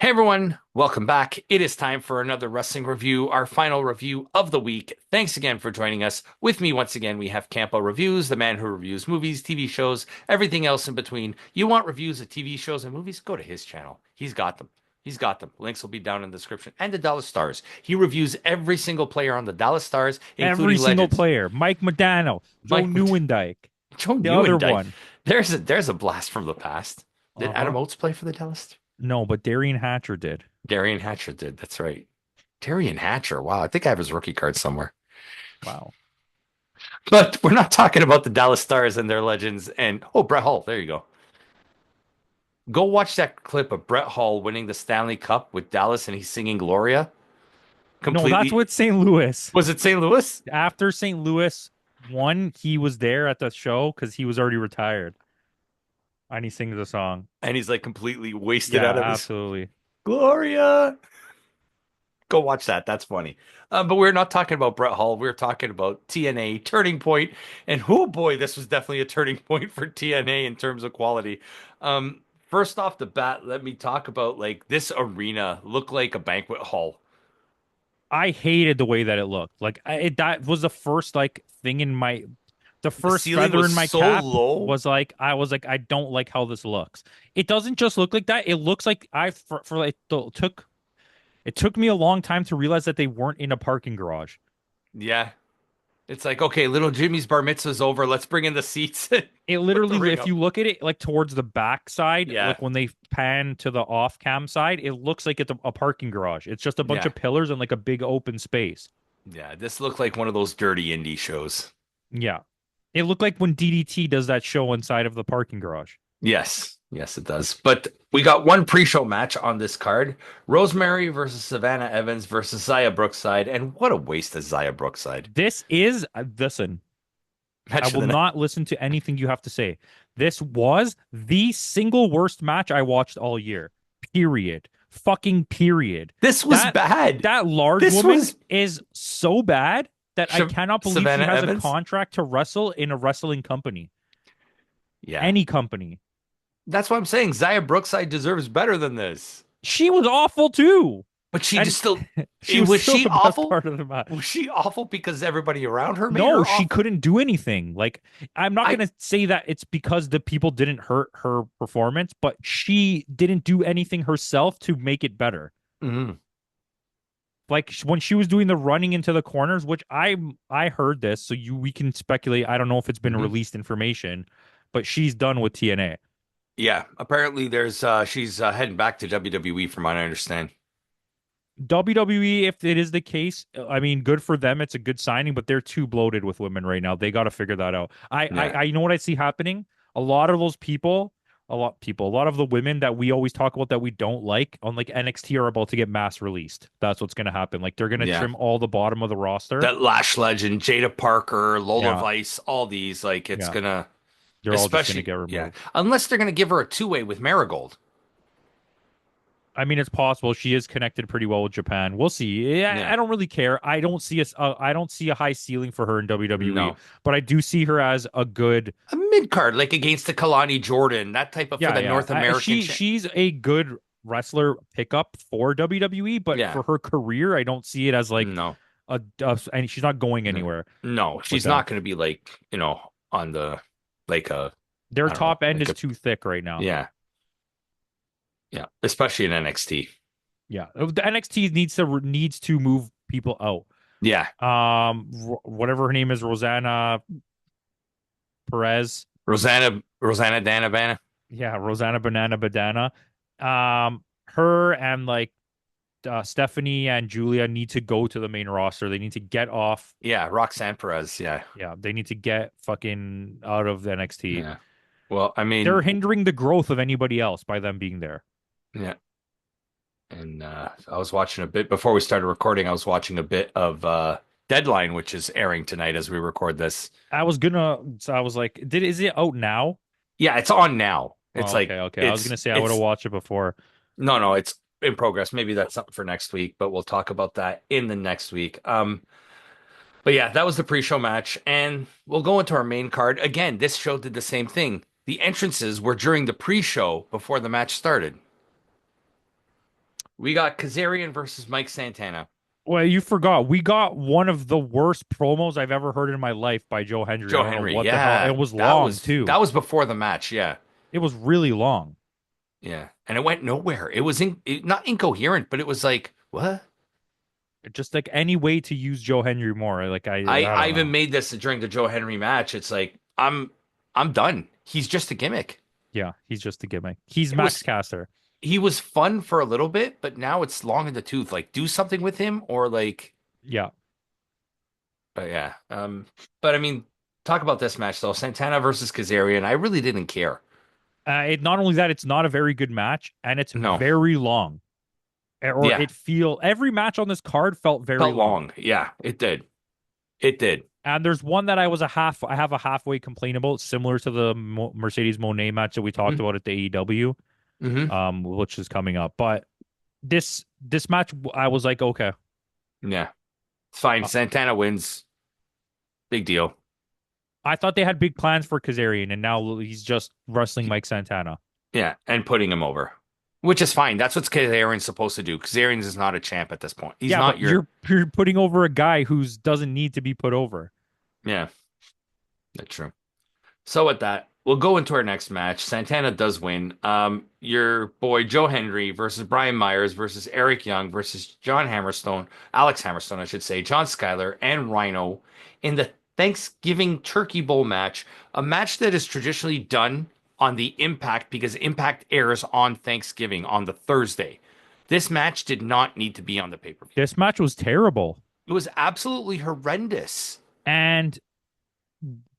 Hey everyone, welcome back. It is time for another wrestling review, our final review of the week. Thanks again for joining us. With me once again, we have Campo.Reviews, the man who reviews movies, TV shows, everything else in between. You want reviews of TV shows and movies? Go to his channel. He's got them. He's got them. Links will be down in the description. And the Dallas Stars. He reviews every single player on the Dallas Stars, Every including single legends. player. Mike Modano, Joe Mike, Newendike, Joe the other Newendike. one. There's a blast from the past. Did Adam Uh-huh. Oates play for the Dallas? No, but Darian Hatcher did. Darian Hatcher did. That's right. Darian Hatcher. Wow. I think I have his rookie card somewhere. Wow. But we're not talking about the Dallas Stars and their legends. And oh, Brett Hull. There you go. Go watch that clip of Brett Hull winning the Stanley Cup with Dallas and he's singing Gloria. No, that's Completely. what St. Louis. Was it St. Louis? After St. Louis won, he was there at the show because he was already retired. And he sings a song. And he's like completely wasted Yeah, out of his absolutely. Gloria. Go watch that. That's funny. But we're not talking about Brett Hull. We're talking about TNA Turning Point. And oh boy, this was definitely a turning point for TNA in terms of quality. First off the bat, let me talk about like this arena looked like a banquet hall. I hated the way that it looked. That was the first thing in my the The first ceiling feather was in my so cap low. was like I don't like how this looks. It doesn't just look like that. It looks like it took me a long time to realize that they weren't in a parking garage. Yeah. It's like, okay, little Jimmy's bar mitzvah's over. Let's bring in the seats and It put the literally, ring if up. you look at it like towards the back side, Yeah. like when they pan to the off cam side, it looks like it's a parking garage. It's just a bunch Yeah. of pillars and like a big open space. Yeah. This looked like one of those dirty indie shows. Yeah. It looked like when DDT does that show inside of the parking garage. Yes, yes, it does. But we got one pre-show match on this card: Rosemary versus Savannah Evans versus Zaya Brookside, and what a waste of Zaya Brookside. Listen, I Match of will the night. not listen to anything you have to say. This was the single worst match I watched all year. Period. Fucking period. This was That bad. that large This woman was is so bad that I cannot believe she Savannah has a Evans. contract to wrestle in a wrestling company. Yeah, Any company. that's what I'm saying. Zaya Brookside deserves better than this. She was awful too. But she And just still she was was still she the best awful? part of the match. Was she awful because everybody around her made No, her she awful? couldn't do anything. Like, I'm not I going to say that it's because the people didn't hurt her performance, but she didn't do anything herself to make it better. Mhm. Like when she was doing the running into the corners, which I heard this, so we can speculate. I don't know if it's been Mhm. released information, but she's done with TNA. Yeah, apparently there's she's heading back to WWE from what I understand. WWE, if it is the case, I mean, good for them. It's a good signing, but they're too bloated with women right now. They got to figure that out. Yeah. I know what I see happening. A lot of those people, a lot of the women that we always talk about that we don't like on like NXT are about to get mass released. That's what's going to happen. Like they're going to Yeah. trim all the bottom of the roster. That Lash Legend, Jada Parker, Lola Yeah, Vice, all these, like it's yeah, gonna, they're all just going to especially, get yeah, removed. unless they're gonna give her a two-way with Marigold. I mean, it's possible she is connected pretty well with Japan. We'll see. Yeah, Yeah, I don't really care. I don't see a high ceiling for her in WWE, no, but I do see her as a good. a mid card like against the Kalani Jordan, that type of for Yeah, the yeah. North American. She's a good wrestler pickup for WWE, but Yeah, for her career, I don't see it as like no, and she's not going no, anywhere no, with she's them. not gonna be like on the like Their I don't know, top end like is a too thick right now. yeah, yeah, especially in NXT. Yeah, the NXT needs to move people out. Yeah, Whatever her name is, Rosanna Perez. Rosanna Danabana. Yeah, Rosanna Banana Badana. Her and Stephanie and Julia need to go to the main roster. They need to get off. Yeah, Roxanne Perez. Yeah, Yeah, they need to get fucking out of the NXT. yeah. Well, I They're mean, hindering the growth of anybody else by them being there. yeah. And I was watching a bit before we started recording. I was watching a bit of Deadline, which is airing tonight as we record this. So I was like, is it out now? Yeah, it's on now. It's Oh, like okay, okay. I was gonna say I would have watched it before. no, no, it's in progress. Maybe that's something for next week, but we'll talk about that in the next week. But yeah, that was the pre-show match, and we'll go into our main card again. This show did the same thing. The entrances were during the pre-show before the match started. We got Kazarian versus Mike Santana. Well, you forgot. We got one of the worst promos I've ever heard in my life by Joe Hendry. I Joe don't know Henry. what the hell. Yeah, It was long too. that was before the match. Yeah. It was really long. Yeah. And it went nowhere. It was not incoherent, but it was like, what? Just like any way to use Joe Hendry more. Like I I don't even know. made this during the Joe Henry match. It's like, I'm done. He's just a gimmick. Yeah, he's just a gimmick. He's It Max was Caster. he was fun for a little bit, but now it's long in the tooth. Like, do something with him or like, Yeah. but yeah. But I mean, talk about this match though. Santana versus Kazarian. I really didn't care. It not only that, it's not a very good match, and it's No. very long. Or Yeah. it feel every match on this card felt very Felt long. long. Yeah, it did. It did. And there's one that I have a halfway complaint about, similar to the Mercedes Monet match that we talked about at the AEW, Mm-hmm. which is coming up. But this match, I was like, okay. Yeah. It's fine. Uh, Santana wins. Big deal. I thought they had big plans for Kazarian, and now he's just wrestling Mike Santana. Yeah, and putting him over, which is fine. That's what Kazarian's supposed to do. Kazarian is not a champ at this point. He's Yeah, not but your. you're putting over a guy who doesn't need to be put over. Yeah, that's true. So with that, we'll go into our next match. Santana does win. Your boy Joe Hendry versus Brian Myers versus Eric Young versus John Hammerstone, Alex Hammerstone, I should say, John Schuyler and Rhino in the Thanksgiving Turkey Bowl match, a match that is traditionally done on the Impact because Impact airs on Thanksgiving on the Thursday. This match did not need to be on the pay-per-view. This match was terrible. It was absolutely horrendous. And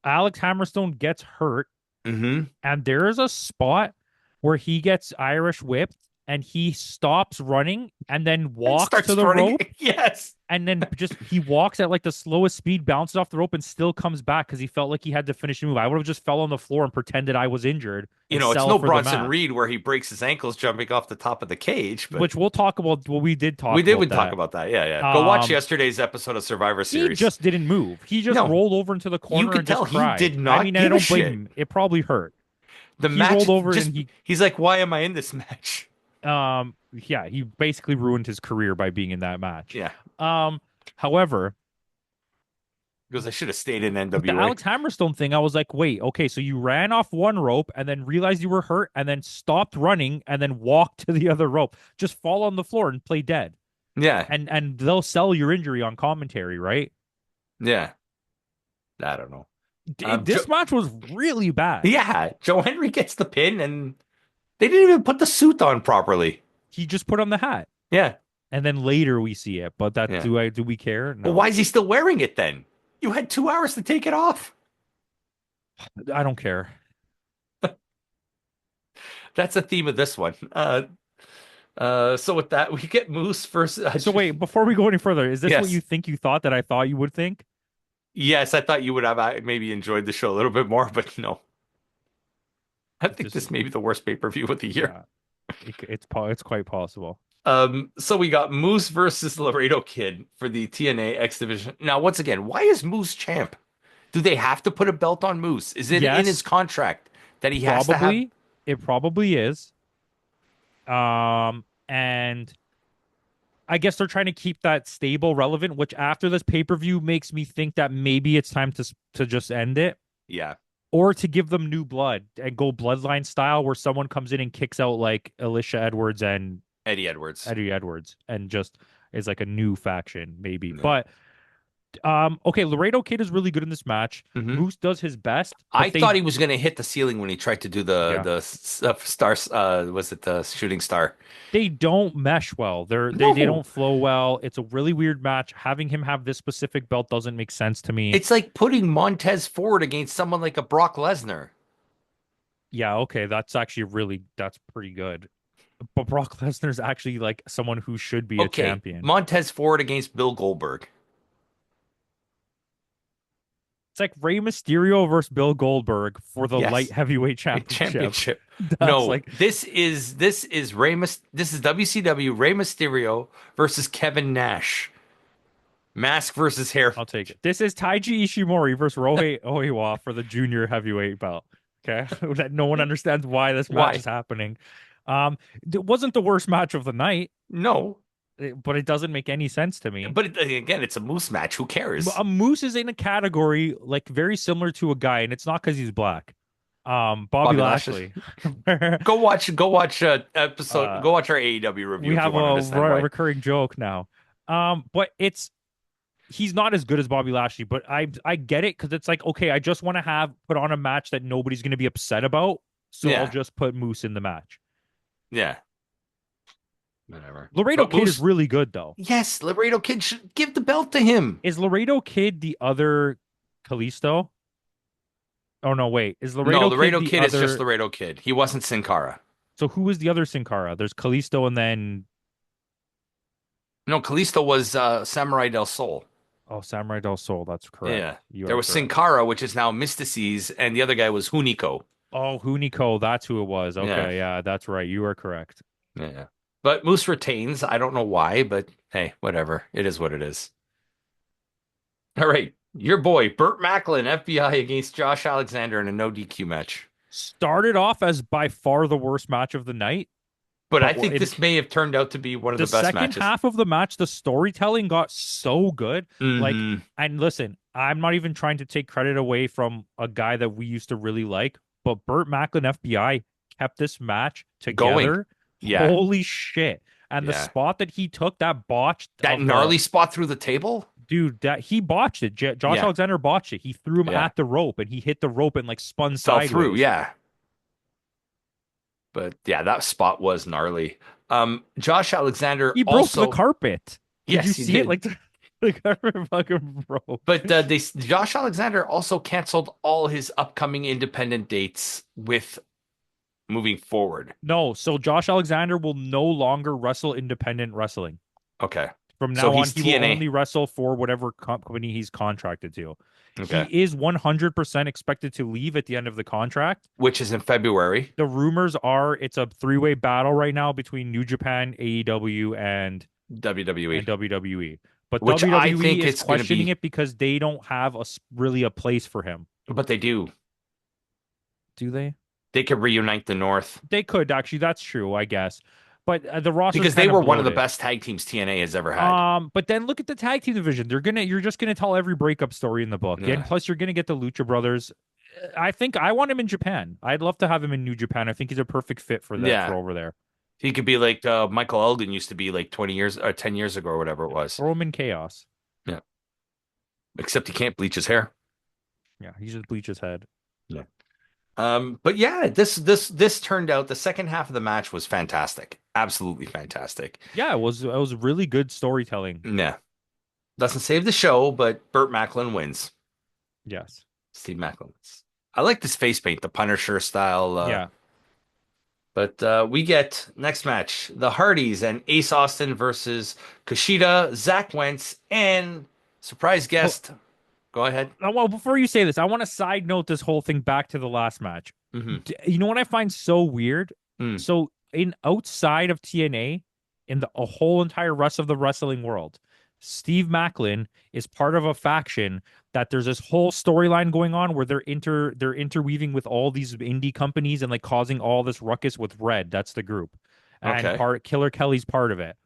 Alex Hammerstone gets hurt, Mm-hmm. and there is a spot where he gets Irish whipped and he stops running and then And walks starts to the running. rope, Yes. and then just he walks at like the slowest speed, bounces off the rope, and still comes back because he felt like he had to finish the move. I would have just fell on the floor and pretended I was injured You and know, it's sell no for the Bronson match. Reed where he breaks his ankles jumping off the top of the cage, but Which we'll talk about. Well, we did we talk did about would talk that. about that. Yeah, yeah. Go watch Um, yesterday's episode of Survivor he Series. just didn't move. He just No, rolled over into the you corner could and just tell he cried. did I not mean, and I give a don't blame shit. him. It probably hurt. The He rolled match over just and he's like, why am I in this match? yeah, he basically ruined his career by being in that match. Yeah. Um, however, Because I should have stayed in with the NWA. Alex Hammerstone thing, I was like, wait, okay, so you ran off one rope and then realized you were hurt and then stopped running and then walked to the other rope. Just fall on the floor and play dead. Yeah. And they'll sell your injury on commentary, right? Yeah. I don't know. This match was really bad. Yeah. Joe Henry gets the pin and they didn't even put the suit on properly. He just put on the hat. Yeah. And then later we see it. But that Yeah. do we care? No. Well, why is he still wearing it then? You had 2 hours to take it off. I don't care. That's the theme of this one. So with that, we get Moose versus. So wait, before we go any further, is this what Yes. you think you thought that I thought you would think? Yes, I thought you would have maybe enjoyed the show a little bit more, but no. I think this may be the worst pay-per-view of the year. It's quite possible. So we got Moose versus Laredo Kid for the TNA X Division. Now, once again, why is Moose champ? Do they have to put a belt on Moose? Is it in his Yes. contract that he has to have? Probably. It probably is. And I guess they're trying to keep that stable, relevant, which after this pay-per-view makes me think that maybe it's time to just end it. Yeah. Or to give them new blood and go bloodline style where someone comes in and kicks out like Alicia Edwards and Eddie Edwards. Eddie Edwards and just is like a new faction, maybe. Yeah. But okay, Laredo Kid is really good in this match. Mhm. Moose does his best. I thought he was going to hit the ceiling when he tried to do Yeah. the star. Was it the shooting star? They don't mesh well. They No. don't flow well. It's a really weird match. Having him have this specific belt doesn't make sense to me. It's like putting Montez Ford against someone like a Brock Lesnar. Yeah, okay, that's pretty good. But Brock Lesnar's actually like someone who should be a Okay, champion. Montez Ford against Bill Goldberg. It's like Rey Mysterio versus Bill Goldberg for the Yes. light heavyweight championship. Championship. That's No, like this is this is WCW Rey Mysterio versus Kevin Nash. Mask versus hair. I'll take it. This is Taiji Ishimori versus Rohei Oiwa for the junior heavyweight belt. Okay, that no one understands why this match Why? is happening. It wasn't the worst match of the night, No, but it doesn't make any sense to me. but again, it's a Moose match. Who cares? A moose is in a category like very similar to a guy, and it's not because he's black. Bobby Bobby Lashley. Lashley. Episode. uh, Go watch our AEW we review if you have want to a understand why. recurring joke now. But he's not as good as Bobby Lashley, but I get it because it's like, okay, I just want to have put on a match that nobody's going to be upset about, so I'll Yeah, just put Moose in the match. yeah, whatever. Laredo But Kid is Moose, really good though. yes, Laredo Kid should give the belt to him. Is Laredo Kid the other Kalisto? Oh no, wait. Is No, Laredo Kid Laredo the Kid is just other? Laredo Kid. He wasn't Sin Cara. So who is the other Sin Cara? There's Kalisto and then No, Kalisto was Samurai del Sol. oh, Samurai Del Sol. That's correct. Yeah. You There are was Sin correct. Cara, which is now Mystices, and the other guy was Hunico. Oh, Hunico. That's who it was. Yeah. Okay, yeah, that's right. You are correct. Yeah. But Moose retains. I don't know why, but hey, whatever. It is what it is. All right. Your boy, Burt Macklin, FBI against Josh Alexander in a no DQ match. Started off as by far the worst match of the night, But I but think this may have turned out to be one of the the best second matches. half of the match, the storytelling got so good. Like, Hmm. and listen, I'm not even trying to take credit away from a guy that we used to really like, but Burt Macklin FBI kept this match Going. together. Yeah. Holy shit. And the Yeah. spot that he took, that botched That of the gnarly spot through the table? dude, that he botched it. Josh Yeah. Alexander botched it. He threw him Yeah. at the rope and he hit the rope and like spun Fell through. sideways. Yeah. But yeah, that spot was gnarly. Josh Alexander He broke the also, carpet. Did you yes, he see it? did. Like the carpet fucking broke. But Josh Alexander also canceled all his upcoming independent dates with moving forward. No, so Josh Alexander will no longer wrestle independent wrestling. Okay. From So now on, he's he will TNA. only wrestle for whatever company he's contracted to. He Okay. is 100% expected to leave at the end of the contract. Which is in February. The rumors are it's a three-way battle right now between New Japan, AEW, and WWE. WWE. But Which I WWE think is it's going to questioning be, it because they don't have really a place for him. but they do. Do they? They could reunite the North They could actually. That's true, I guess. But the roster's because they kind were of one of the bloated. best tag teams TNA has ever had. But then look at the tag team division. You're just gonna tell every breakup story in the book, and Yeah. plus you're gonna get the Lucha Brothers. I think I want him in Japan. I'd love to have him in New Japan. I think he's a perfect fit for that for Yeah. over there. He could be like Michael Elgin used to be like 20 years or 10 years ago or whatever it was. Throw him in chaos. Yeah. Except he can't bleach his hair. Yeah, he just bleach his head. Yeah. But yeah, this turned out the second half of the match was fantastic. Absolutely fantastic. Yeah, it was really good storytelling. Yeah. Doesn't save the show, but Burt Macklin wins. Yes. Steve Macklin wins. I like this face paint, the Punisher style. Yeah. But we get next match, the Hardys and Ace Austin versus Kushida, Zach Wentz, and surprise guest. Go ahead. Well, before you say this, I want to side note this whole thing back to the last match. Hmm. You know what I find so weird? Mm. So in outside of TNA, in a whole entire rest of the wrestling world, Steve Macklin is part of a faction that there's this whole storyline going on where they're interweaving with all these indie companies and like causing all this ruckus with Red. That's the group. And Okay. Killer Kelly's part of it.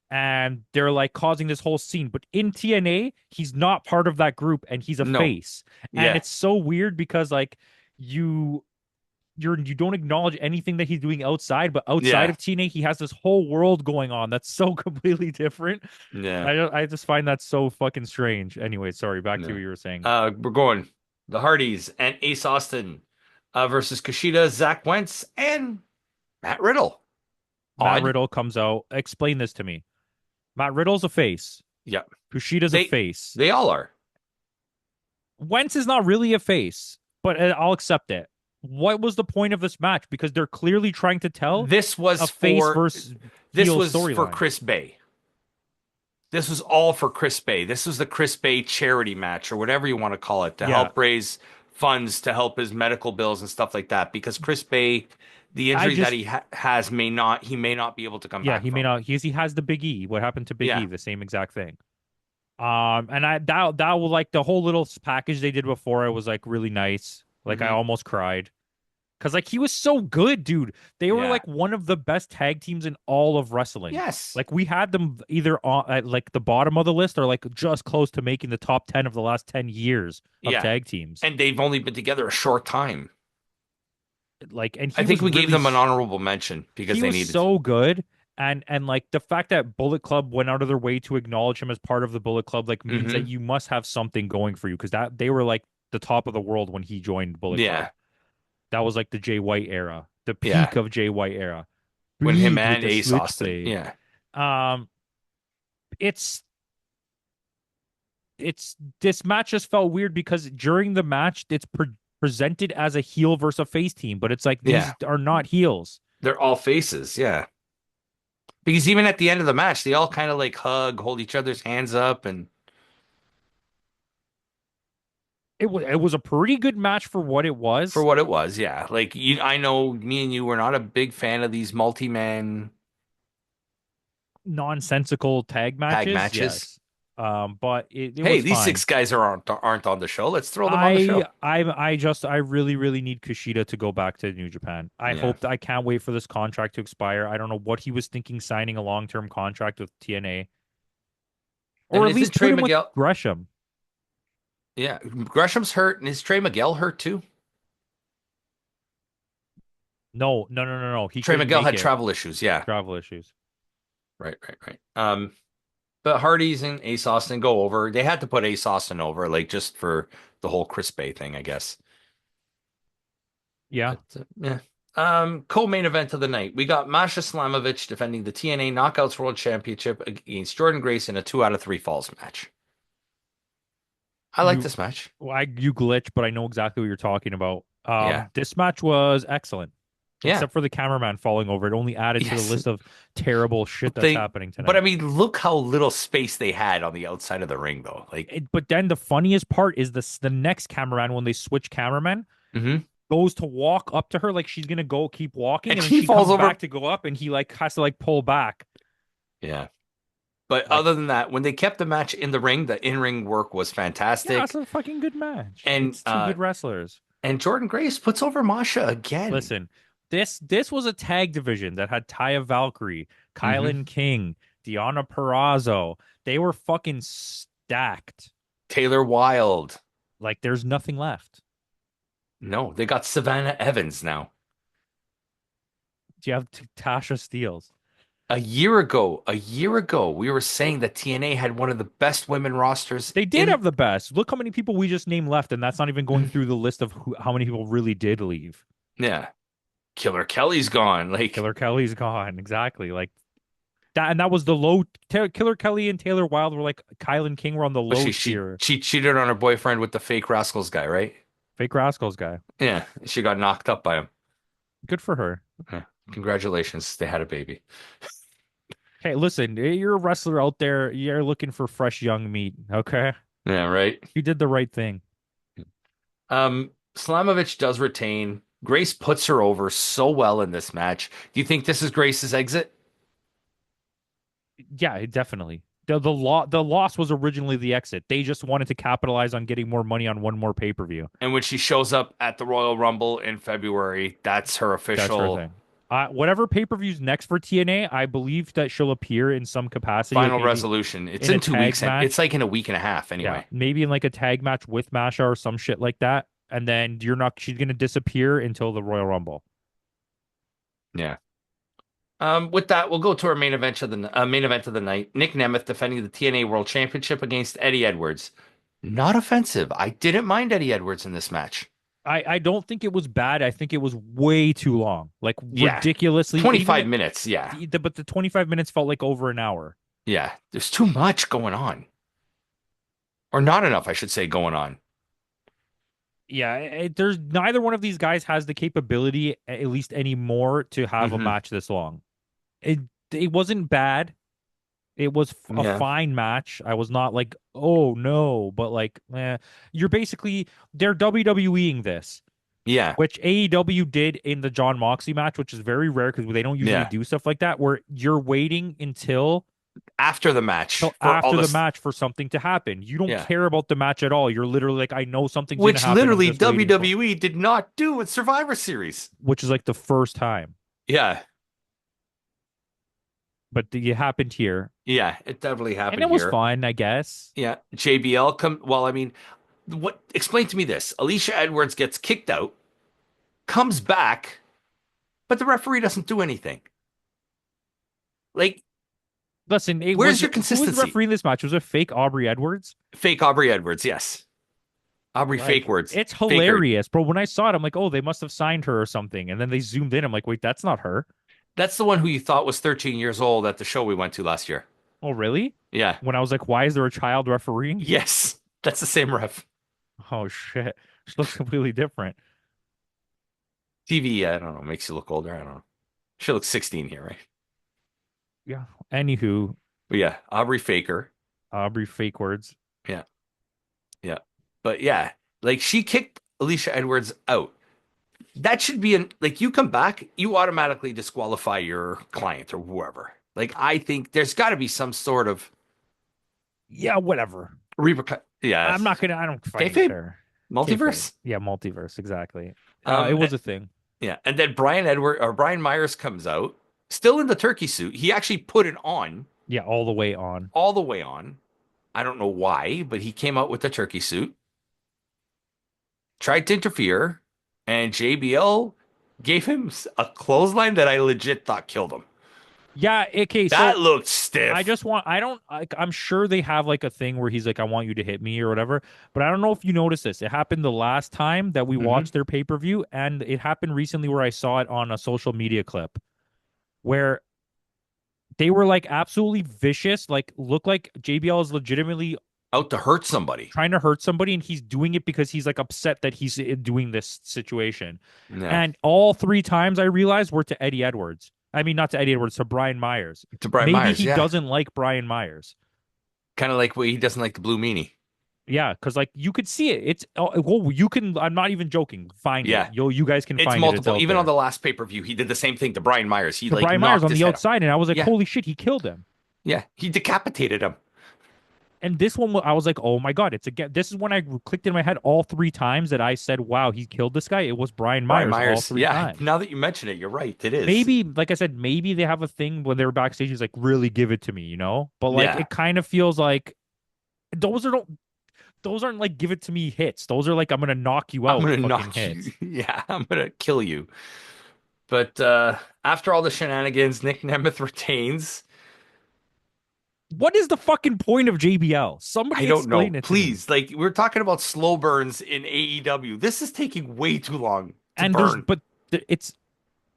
And they're like causing this whole scene. But in TNA, he's not part of that group and he's a No. face. And Yeah. it's so weird because like you don't acknowledge anything that he's doing outside, but outside Yeah. of TNA, he has this whole world going on that's so completely different. Yeah. I just find that so fucking strange. Anyway, sorry, back to Yeah. what you were saying. We're going the Hardys and Ace Austin versus Kushida, Zach Wentz, and Matt Riddle. Matt Odd. Riddle comes out. Explain this to me. Matt Riddle's a face. Yep. Kushida's a face. They all are. Wentz is not really a face, but I'll accept it. What was the point of this match? Because they're clearly trying to tell This was a face for versus this heel was for storyline. Chris Bay. This was all for Chris Bay. This was the Chris Bay charity match or whatever you want to call it to Yeah. help raise funds to help his medical bills and stuff like that. Because Chris Bay, the injury that he has may not be able to come Yeah, back he may from. not. He has the Big E. What happened to Big Yeah. E? The same exact thing. And that will like the whole little package they did before. It was like really nice. Like I Mhm. almost cried. Because like he was so good, dude. They were Yeah. like one of the best tag teams in all of wrestling. Yes. Like we had them either on at like the bottom of the list or like just close to making the top 10 of the last 10 years of Yeah. tag teams. And they've only been together a short time. Like, and I he think was we gave really them an honorable mention because he they was needed. so good. And like the fact that Bullet Club went out of their way to acknowledge him as part of the Bullet Club like means that Hmm. you must have something going for you because that they were like the top of the world when he joined Bullet Club. Yeah. That was like the Jay White era, the Yeah. peak of Jay White era. When him Breathe with and the Ace Austin. switchblade. Yeah. Um, it's it's this match just felt weird because during the match it's presented as a heel versus a face team, but it's like Yeah. these are not heels. They're all faces. Yeah. Because even at the end of the match, they all kind of like hug, hold each other's hands up, and It was a pretty good match for what it for was. what it was, yeah. Like I know me and you were not a big fan of these multi-man Nonsensical tag tag matches, matches. yes. But it Hey, was these fine. six guys aren't on the show. Let's throw them on the show. I really really need Kushida to go back to New Japan. Yeah. I can't wait for this contract to expire. I don't know what he was thinking signing a long-term contract with TNA or And at isn't least put Trey him with Miguel? Gresham. Yeah, Gresham's hurt, and is Trey Miguel hurt too? No, no, no, no, no. He Trey couldn't Miguel make had it. travel issues. Yeah, Travel issues. right, right, right. But Hardy's and Ace Austin go over. They had to put Ace Austin over, like just for the whole Chris Bay thing, I guess. Yeah. But yeah. Co-main event of the night. We got Masha Slamovich defending the TNA Knockouts World Championship against Jordan Grace in a 2 out of 3 falls match. I like You this match. you glitch, but I know exactly what you're talking about. Yeah. This match was excellent. Yeah. Except for the cameraman falling over. It only added to the Yes. list of terrible shit that's They, happening but I tonight. mean, look how little space they had on the outside of the ring, though. Like, But then the funniest part is the next cameraman when they switch cameraman mhm. goes to walk up to her like she's gonna go keep walking, And and then he she falls comes over. back to go up, and he like has to like pull back. Yeah. But Like, other than that, when they kept the match in the ring, the in-ring work was yeah, it's fantastic. a fucking good match. And It's two good wrestlers. Jordan Grace puts over Masha again. Listen, this was a tag division that had Taya Valkyrie, Hmm. Kylan King, Deonna Purrazzo. They were fucking stacked. Taylor Wilde. Like there's nothing left. No, they got Savannah Evans now. Do you have Tasha Steeles? A year ago, we were saying that TNA had one of the best women rosters They did in. have the best. Look how many people we just named left, and that's not even going through the list of how many people really did leave. Yeah. Killer Kelly's gone. Like, Killer Kelly's gone. Exactly. Like that, and that was the low. Killer Kelly and Taylor Wilde were like Kylan King were on the well, low she tier. she cheated on her boyfriend with the fake Rascals guy, right? Fake Rascals guy. Yeah, she got knocked up by him. Good for her. Yeah. Congratulations, they had a baby. Hey, listen, you're a wrestler out there. You're looking for fresh young meat. Okay, Yeah, right. you did the right thing. Slamovich does retain. Grace puts her over so well in this match. Do you think this is Grace's exit? Yeah, definitely. The loss was originally the exit. They just wanted to capitalize on getting more money on one more pay-per-view. And when she shows up at the Royal Rumble in February, that's her That's her official thing. Whatever pay-per-view's next for TNA, I believe that she'll appear in some capacity, like final maybe resolution. It's in a in 2 weeks. tag It's match. like in a week and a half Yeah, anyway. maybe in like a tag match with Masha or some shit like that. And then you're not. She's gonna disappear until the Royal Rumble. Yeah. With that, we'll go to our main event of the night. Nick Nemeth defending the TNA World Championship against Eddie Edwards. Not offensive. I didn't mind Eddie Edwards in this match. I don't think it was bad. I think it was way too long, like Yeah, ridiculously. 25 minutes. Yeah, But the 25 minutes felt like over an hour. yeah. There's too much going on, or not enough, I should say, going on. Yeah, there's neither one of these guys has the capability, at least anymore, to have a Hmm. match this long. It it wasn't bad. It was a Yeah, fine match. I was not like, oh no, but like, you're basically they're WWEing this, yeah, which AEW did in the John Moxley match, which is very rare because they don't usually yeah. do stuff like that, where you're waiting until after the match till for all after the this. match for something to happen. You don't Yeah. care about the match at all. You're literally like, I know something's gonna Which happen. I'm literally just waiting for, WWE did not do with Survivor Series. which is like the first time, Yeah. but it happened here, Yeah. It definitely and happened it was here. fun, I guess. Yeah. JBL come. Well, I mean, what? Explain to me this. Alicia Edwards gets kicked out, comes back, but the referee doesn't do anything. Like, Listen, it where's was your who was consistency? refereeing this match? Was it fake Aubrey Edwards? Fake Aubrey Edwards. Yes. Aubrey fake Like, words. it's Faker. hilarious, bro. When I saw it, I'm like, oh, they must have signed her or something. And then they zoomed in. I'm like, wait, that's not her. That's the one who you thought was 13 years old at the show we went to last year. Oh, really? Yeah. When I was like, why is there a child refereeing? Yes. That's the same ref. Oh shit. She looks completely different. TV, I don't know, makes you look older. I don't know. She looks 16 here, right? Yeah. Anywho, But yeah, Aubrey Faker. Aubrey fake words. Yeah. Yeah. But yeah, like she kicked Alicia Edwards out. That should be like you come back, you automatically disqualify your client or whoever. Like I think there's got to be some sort of Yeah, whatever. repercussion. Yeah. I don't fucking Kayfabe? care. Kayfabe. Multiverse? Yeah, multiverse, exactly. It Um, was a thing. yeah. And then Brian Myers comes out, still in the turkey suit. He actually put it on Yeah, all the way on. all the way on. I don't know why, but he came out with the turkey suit, tried to interfere, and JBL gave him a clothesline that I legit thought killed him. Yeah, okay, That so looked I stiff. just want I don't I'm sure they have like a thing where he's like, I want you to hit me or whatever. But I don't know if you noticed this. It happened the last time that we Hmm. watched their pay-per-view, and it happened recently where I saw it on a social media clip where they were like absolutely vicious, like look like JBL is legitimately Out to hurt somebody. trying to hurt somebody, and he's doing it because he's like upset that he's doing this situation. Yeah. And all three times I realized were to Eddie Edwards. I mean, not to Eddie Edwards, to Brian Myers. To Brian Maybe Myers. he Yeah. doesn't like Brian Myers. Kind of like what he doesn't like the blue meanie. Yeah, because like you could see it. It's well, you can. I'm not even joking. Find it. Yeah. You guys can It's find it. It's multiple. out Even on there. the last pay-per-view, he did the same thing to Brian Myers. He To like Brian Myers knocked on his the head off. outside, and I was like, Yeah. holy shit, he killed him. Yeah. He decapitated him. And this one, I was like, oh my god, it's again. This is when I clicked in my head all three times that I said, wow, he killed this guy. It was Brian Brian Myers all Myers. three Yeah. times. Now that you mention it, you're right. It is. Maybe, like I said, maybe they have a thing when they're backstage. He's like, really give it to me, you know. But like, Yeah. it kind of feels like those are don't. Those aren't like give it to me hits. Those are like I'm gonna knock you I'm out gonna fucking knock you. hits. Yeah, I'm gonna kill you. But after all the shenanigans, Nick Nemeth retains. What is the fucking point of JBL? I Somebody don't know. explain it to me. Please, like we're talking about slow burns in AEW. This is taking way too long to And there's burn. but it's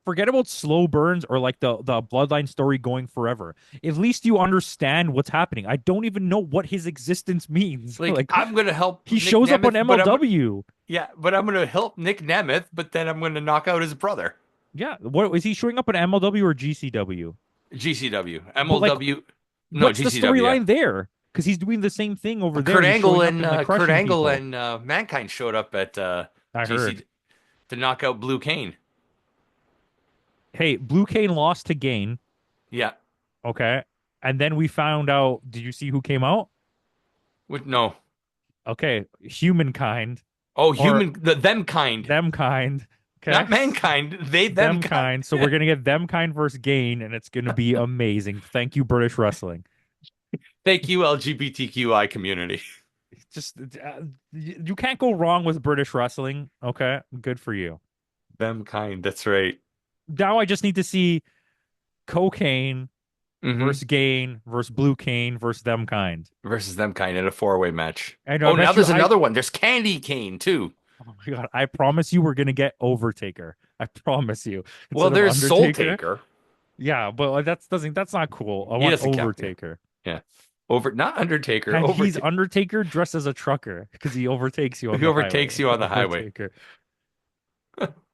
forget about slow burns or like the bloodline story going forever. At least you understand what's happening. I don't even know what his existence means. Like Like I'm gonna help he Nick shows up on Nemeth, but MLW. I'm gonna help Nick Nemeth, but then I'm gonna knock out his brother. Yeah, what is he showing up on MLW or GCW? GCW, But like, MLW, no what's the GCW. Yeah, storyline there? Because he's doing the same thing over there. Kurt He's Angle showing up and and like Kurt crushing Angle people. and Mankind showed up at I GC heard. to knock out Blue Cane. Hey, Blue Cane lost to Gain. Yeah, Okay. And then we found out, did you see who came out? with no. Okay, Humankind Oh, or them kind, them kind. Okay. not mankind. They, them Them kind. kind. So we're gonna get them kind versus Gain, and it's gonna be amazing. Thank you, British Wrestling. Thank you, LGBTQI community. Just you can't go wrong with British wrestling. Okay, good for you. Them kind. That's right. Now I just need to see Cocaine Hmm. versus Gain versus Blue Cane versus them kind. Versus them kind in a four-way match. I know. I Oh, now bet you. there's another one. There's Candy Cane too. Oh my god! I promise you, we're gonna get Overtaker. I promise you. Well, Instead of there's Soul Undertaker. Taker. Yeah, but that's not cool. I He want doesn't count. Yeah. Overtaker. Yeah. Not Undertaker. And he's Overtaker. Undertaker dressed as a trucker because he overtakes you on He the overtakes highway. you on the highway. Overtaker.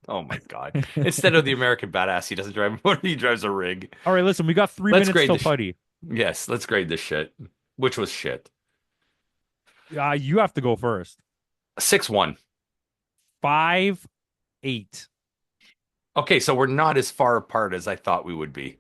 Oh my God. Instead of the American Badass, he doesn't drive a motor, he drives a rig. All right, listen, we got 3 Let's minutes grade till this. putty. Yes, let's grade this shit. Which was shit. You have to go first. 6-1. 5-8. Okay, so we're not as far apart as I thought we would be.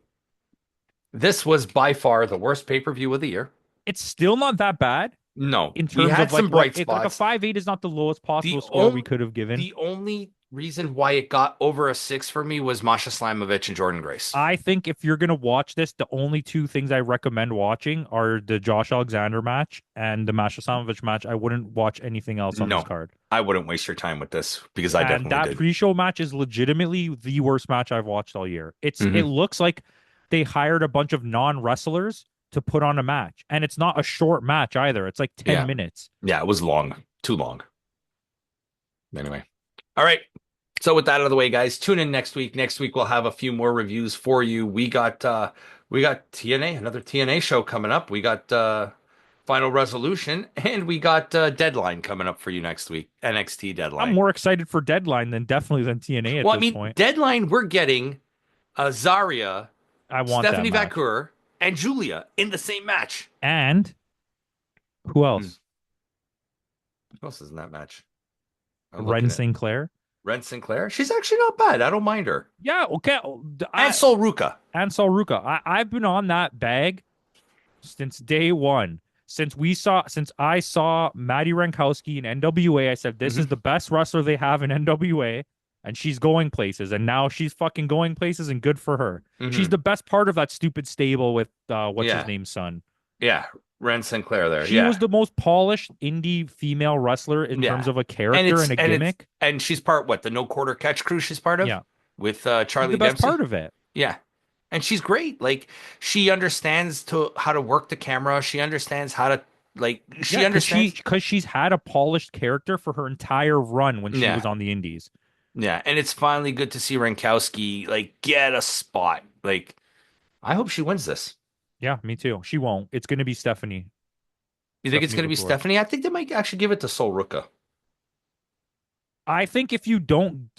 This was by far the worst pay-per-view of the year. It's still not that bad No, in we terms had of some like what bright like a spots. 5.8 is not the lowest The possible score we only could have given. the only reason why it got over a 6 for me was Masha Slamovich and Jordan Grace. I think if you're gonna watch this, the only two things I recommend watching are the Josh Alexander match and the Masha Samovich match. I wouldn't watch anything else on this No, card. I wouldn't waste your time with this because I And definitely that did. pre-show match is legitimately the worst match I've watched all year. It Hmm. looks like they hired a bunch of non-wrestlers to put on a match. And it's not a short match either. It's like 10 Yeah. minutes. Yeah, it was long, too long. Anyway. All right. So with that out of the way, guys, tune in next week. Next week we'll have a few more reviews for you. We got TNA, another TNA show coming up. We got Final Resolution, and we got Deadline coming up for you next week. NXT I'm Deadline. more excited for Deadline than definitely than TNA at Well, I this mean, point. Deadline, we're getting Zarya, I want that Stephanie match. Vaquer, and Julia in the same match. And who Hmm. else? Who else is in that match? I'm Ren looking at Sinclair. Ren Sinclair. She's actually not bad. I don't mind her. Yeah, okay. And Sol Ruka. And Sol Ruka. I've been on that bag since day one. Since I saw Maddie Rankowski in NWA, I said this is Hmm. the best wrestler they have in NWA, and she's going places. And now she's fucking going places, and good for her. She's Hmm. the best part of that stupid stable with what's his Yeah. name, son. Yeah. Ren Sinclair there. She was Yeah. the most polished indie female wrestler in terms Yeah. of a And character it's and a and it's gimmick. and she's part what, the no quarter catch crew she's part of Yeah, with she's the Charlie best part Dempsey. of it. Yeah. And she's great. Like she understands to how to work the camera. She understands how to she Yeah, understands. because she's had a polished character for her entire run when she was Yeah. on the indies. Yeah. And it's finally good to see Rankowski get a spot. I hope she wins this. Yeah, me too. She won't. It's going to be You think it's Stephanie going to be Vaquer. Stephanie? I think they might actually give it to Sol Ruka. I think if you don't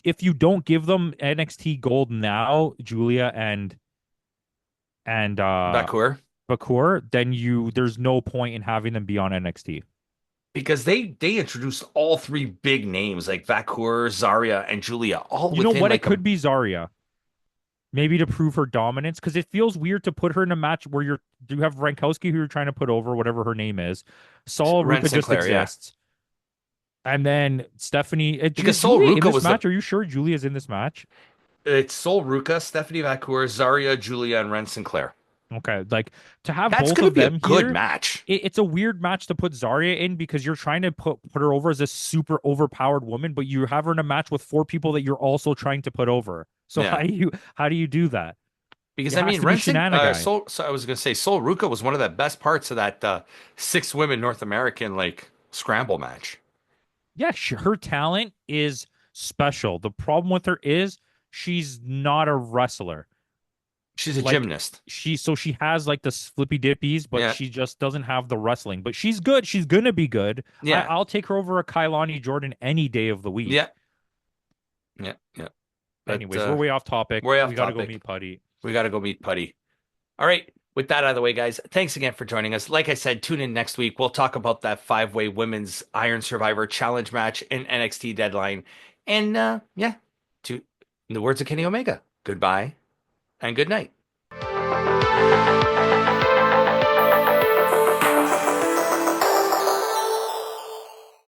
give them NXT Gold now, Julia and Bakur. Vacour, then there's no point in having them be on NXT. Because they introduced all three big names like Vakur, Zarya, and Julia all You know within what? It like a could be Zarya, maybe to prove her dominance, because it feels weird to put her in a match where you have Rankowski who you're trying to put over, whatever her name is. Saul Ren Ruka just Sinclair, yeah. exists. And then Stephanie, Because Sol Julia in Ruka this was the match. Are you sure Julia's in this match? it's Sol Ruka, Stephanie Vakur, Zarya, Julia, and Ren Sinclair. Okay, like to have That's both gonna of be a them good here, match. it's a weird match to put Zarya in because you're trying to put her over as a super overpowered woman, but you have her in a match with four people that you're also trying to put over. So Yeah. how do you do that? Because It I has mean to be Ren shenanigan. Sol so I was gonna say Sol Ruka was one of the best parts of that six women North American scramble match. Yeah, her talent is special. The problem with her is she's not a wrestler. She's a Like gymnast. she has like the flippy dippies, but Yeah. she just doesn't have the wrestling. But she's good. She's gonna be good. Yeah. I'll take her over a Kailani Jordan any day of the week. Yeah. Yeah. Yeah. But Anyways, we're way off topic. we're off We got to go topic. meet Putty. We gotta go meet Putty. All right. With that out of the way, guys, thanks again for joining us. Like I said, tune in next week. We'll talk about that five-way women's Iron Survivor challenge match in NXT Deadline. And yeah, to in the words of Kenny Omega, goodbye and good night.